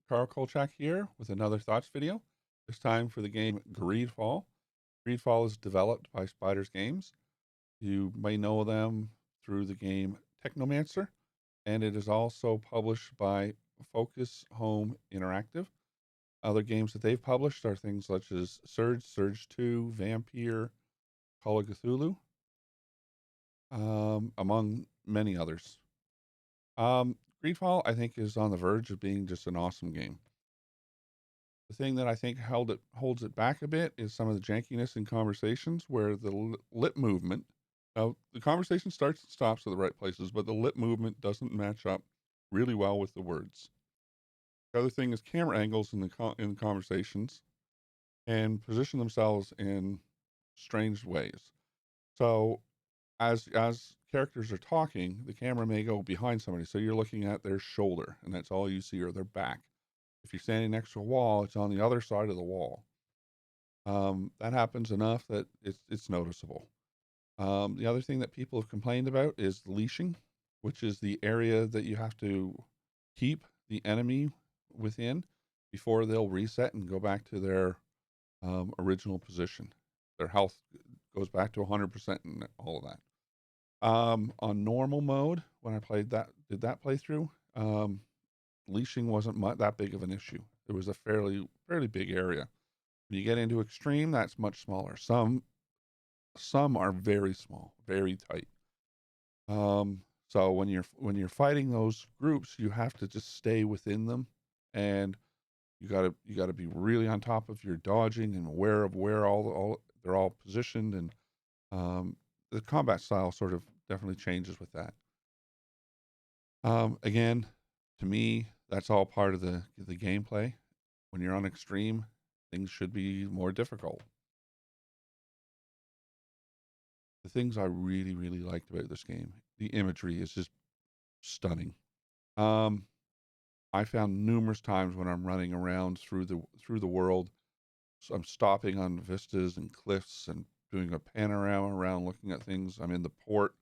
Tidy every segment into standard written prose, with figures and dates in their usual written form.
karlkolchak here with another thoughts video. This time for the game GreedFall. GreedFall is developed by Spiders Games. You may know them through the game Technomancer, and it is also published by Focus Home Interactive. Other games that they've published are things such as Surge, Surge 2, Vampire, Call of Cthulhu, among many others. GreedFall, I think, is on the verge of being just an awesome game. The thing that I think holds it back a bit is some of the jankiness in conversations where the lip movement. Now, the conversation starts and stops at the right places, but the lip movement doesn't match up really well with the words. The other thing is camera angles in the conversations and position themselves in strange ways. So as characters are talking, the camera may go behind somebody, so you're looking at their shoulder, and that's all you see, or their back. If you're standing next to a wall, it's on the other side of the wall. That happens enough that it's noticeable. The other thing that people have complained about is leashing, which is the area that you have to keep the enemy within before they'll reset and go back to their original position. Their health goes back to 100% and all of that. On normal mode, when I did that playthrough, leashing wasn't that big of an issue. It was a fairly big area. When you get into extreme, that's much smaller. Some are very small, very tight. So when you're fighting those groups, you have to just stay within them, and you gotta be really on top of your dodging and aware of where all they're all positioned, and the combat style sort of definitely changes with that. Again, to me, that's all part of the gameplay. When you're on extreme, things should be more difficult. The things I really liked about this game, the imagery is just stunning. Um, I found numerous times when I'm running around through the world, so I'm stopping on vistas and cliffs and doing a panorama around, looking at things. I'm in the port,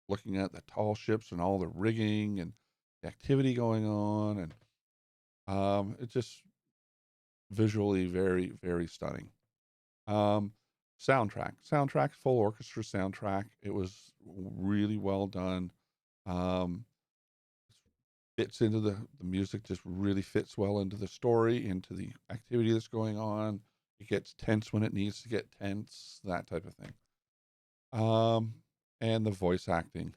looking at the tall ships and all the rigging and the activity going on, and it's just visually very stunning. Um, soundtrack, full orchestra soundtrack. It was really well done. Um, fits into the music, just really fits well into the story, into the activity that's going on. It gets tense when it needs to get tense, that type of thing. Um, and the voice acting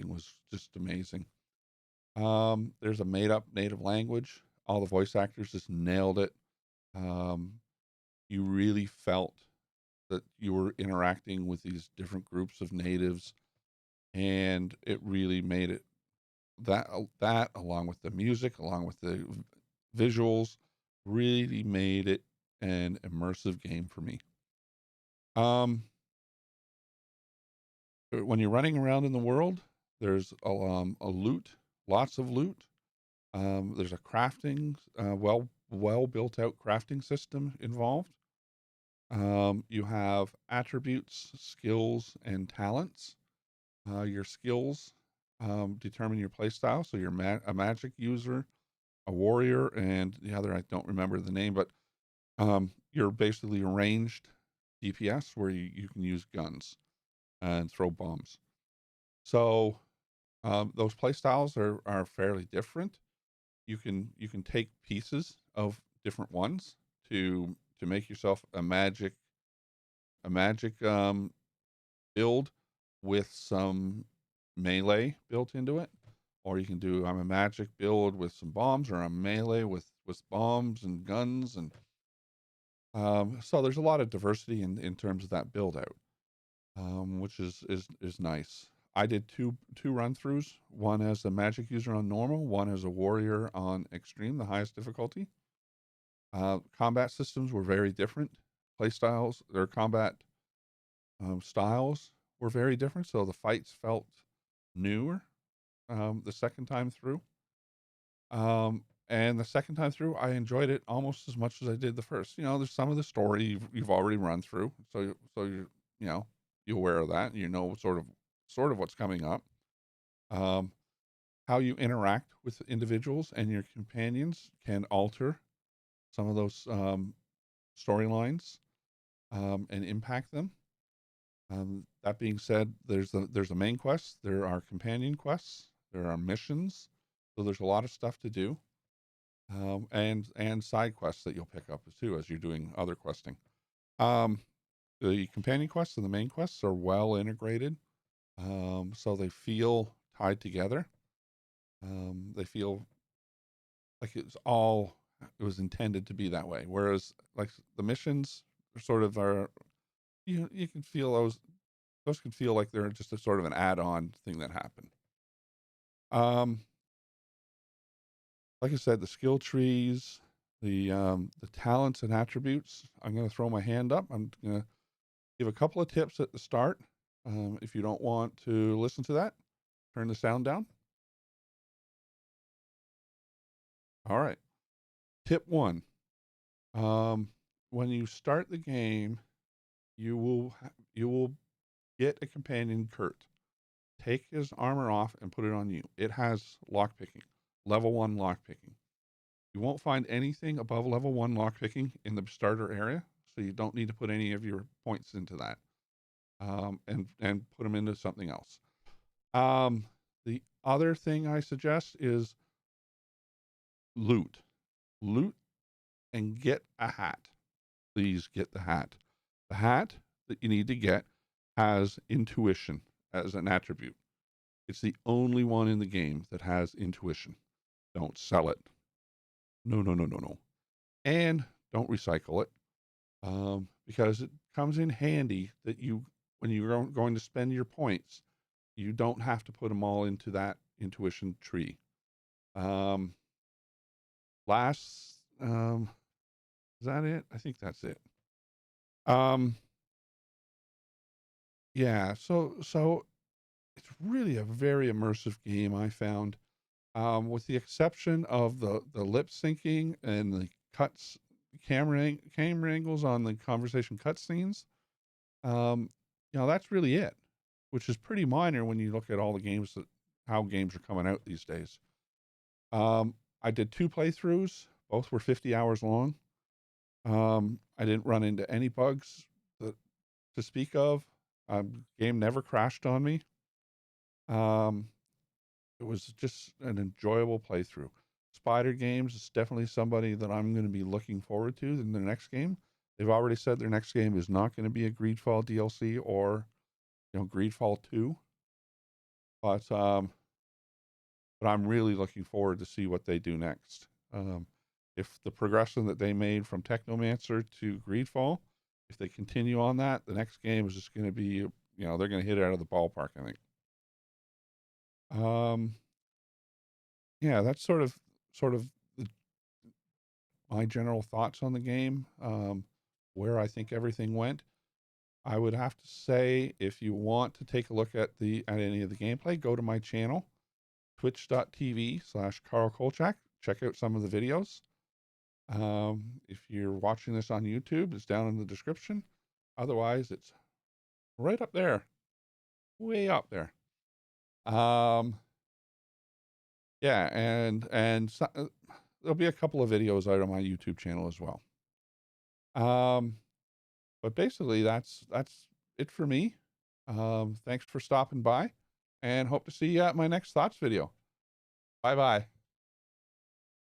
was just amazing. There's a made up native language. All the voice actors just nailed it. Um, you really felt that you were interacting with these different groups of natives, and it really made it that along with the music, along with the visuals, really made it an immersive game for me. Um, when you're running around in the world, there's a loot, lots of loot. There's a crafting, well built out crafting system involved. You have attributes, skills, and talents. Your skills determine your playstyle. So you're a magic user, a warrior, and the other I don't remember the name, but you're basically a ranged DPS where you can use guns and throw bombs. So those playstyles are fairly different. You can take pieces of different ones to make yourself a magic build with some melee built into it, or you can do I'm a magic build with some bombs, or I'm melee with bombs and guns, and so there's a lot of diversity in terms of that build out, which is nice. I did two run throughs, one as a magic user on normal, one as a warrior on extreme, the highest difficulty. Combat systems were very different. Play styles, their combat styles were very different, so the fights felt newer the second time through. And the second time through, I enjoyed it almost as much as I did the first. There's some of the story you've already run through, so you're aware of that. You know sort of what's coming up. Um, how you interact with individuals and your companions can alter some of those storylines and impact them. That being said, there's a main quest, there are companion quests, there are missions, so there's a lot of stuff to do, and side quests that you'll pick up too as you're doing other questing. Um, the companion quests and the main quests are well integrated, so they feel tied together. They feel like it was intended to be that way. Whereas like the missions are you can feel those can feel like they're just a sort of an add-on thing that happened. Um, like I said, the skill trees, the talents and attributes. I'm going to throw my hand up. I'm going to give a couple of tips at the start. If you don't want to listen to that, turn the sound down. All right. Tip one. When you start the game, you will get a companion, Kurt. Take his armor off and put it on you. It has lockpicking, level 1 lockpicking. You won't find anything above level 1 lockpicking in the starter area, so you don't need to put any of your points into that, and put them into something else. The other thing I suggest is loot. Loot and get a hat. Please get the hat. The hat that you need to get has intuition as an attribute. It's the only one in the game that has intuition. Don't sell it. No, no, no, no, no. And don't recycle it, because it comes in handy that when you're going to spend your points, you don't have to put them all into that intuition tree. Last, is that it? I think that's it. Yeah. So it's really a very immersive game, I found. With the exception of the lip syncing and the cuts, camera angles on the conversation cutscenes. That's really it, which is pretty minor when you look at all the how games are coming out these days. I did 2 playthroughs, both were 50 hours long. I didn't run into any bugs to speak of. Game never crashed on me. Um, it was just an enjoyable playthrough. Spider Games is definitely somebody that I'm going to be looking forward to in their next game. They've already said their next game is not going to be a GreedFall DLC or GreedFall 2, but I'm really looking forward to see what they do next. If the progression that they made from Technomancer to GreedFall, if they continue on that, the next game is just going to be, they're going to hit it out of the ballpark, I think. Yeah, that's sort of my general thoughts on the game, where I think everything went. I would have to say, if you want to take a look at any of the gameplay, go to my channel, twitch.tv/karlkolchak. Check out some of the videos. If you're watching this on YouTube, it's down in the description. Otherwise, it's right up there, way up there. Yeah, and so, there'll be a couple of videos out on my YouTube channel as well. But basically, that's it for me. Thanks for stopping by, and hope to see you at my next thoughts video. Bye bye.